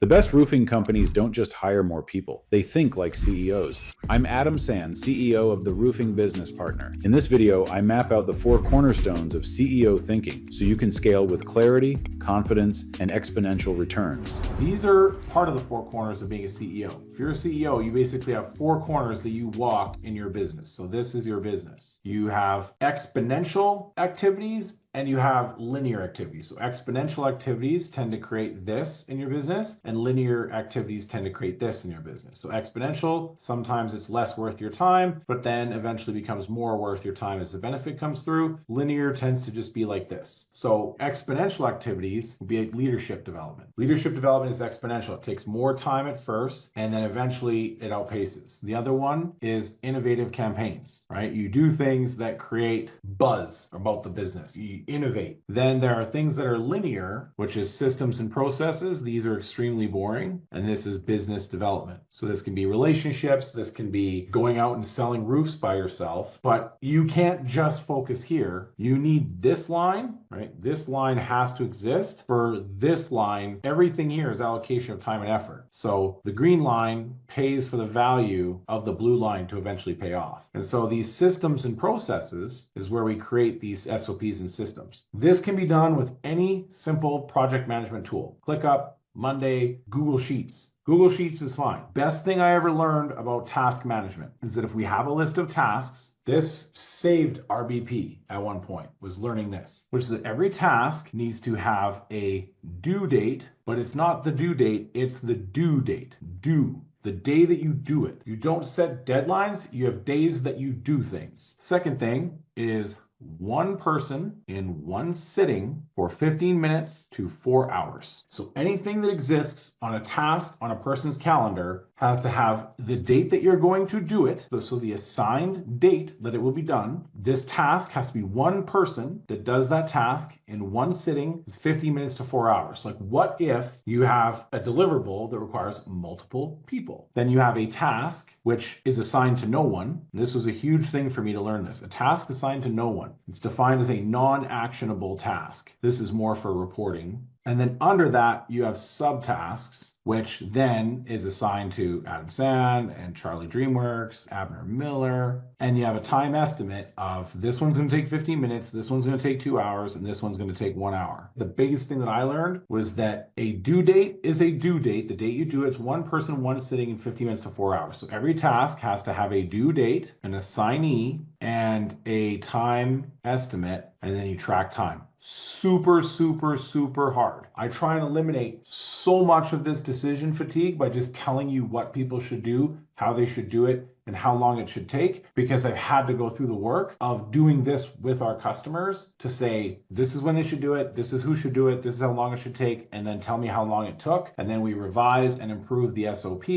The best roofing companies don't just hire more people, they think like CEOs. I'm Adam Sand, CEO of the Roofing Business Partner. In this video, I map out the 4 cornerstones of CEO thinking so you can scale with clarity, confidence, and exponential returns. These are part of the 4 corners of being a CEO. If you're a CEO, you basically have 4 corners that you walk in your business. So this is your business. You have exponential activities and you have linear activities. So exponential activities tend to create this in your business, and linear activities tend to create this in your business. So exponential, sometimes it's less worth your time, but then eventually becomes more worth your time as the benefit comes through. Linear tends to just be like this. So exponential activities would be like leadership development. Leadership development is exponential. It takes more time at first, and then eventually it outpaces. The other one is innovative campaigns, right? You do things that create buzz about the business. You innovate. Then there are things that are linear, which is systems and processes. These are extremely boring. And this is business development. So this can be relationships. This can be going out and selling roofs by yourself. But you can't just focus here. You need this line, right? This line has to exist. For this line, everything here is allocation of time and effort. So the green line pays for the value of the blue line to eventually pay off. And so these systems and processes is where we create these SOPs and systems. This can be done with any simple project management tool. ClickUp, Monday, Google Sheets. Google Sheets is fine. Best thing I ever learned about task management is that if we have a list of tasks, this saved RBP at one point, was learning this, which is that every task needs to have a due date, but it's not the due date, it's the due date. Due. The day that you do it. You don't set deadlines, you have days that you do things. Second thing is one person in one sitting for 15 minutes to 4 hours. So anything that exists on a task on a person's calendar has to have the date that you're going to do it. So the assigned date that it will be done. This task has to be one person that does that task in one sitting. It's 15 minutes to 4 hours. Like, what if you have a deliverable that requires multiple people? Then you have a task which is assigned to no one. This was a huge thing for me to learn this. A task assigned to no one. It's defined as a non-actionable task. This is more for reporting. And then under that, you have subtasks, which then is assigned to Adam Sand and Charlie Dreamworks, Abner Miller. And you have a time estimate of this one's going to take 15 minutes, this one's going to take 2 hours, and this one's going to take 1 hour. The biggest thing that I learned was that a due date is a due date. The date you do it's one person, one sitting in 15 minutes to 4 hours. So every task has to have a due date, an assignee, and a time estimate, and then you track time. Super, super, super hard. I try and eliminate so much of this decision fatigue by just telling you what people should do, how they should do it, and how long it should take, because I've had to go through the work of doing this with our customers to say, this is when they should do it, this is who should do it, this is how long it should take, and then tell me how long it took. And then we revise and improve the SOP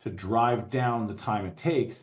to drive down the time it takes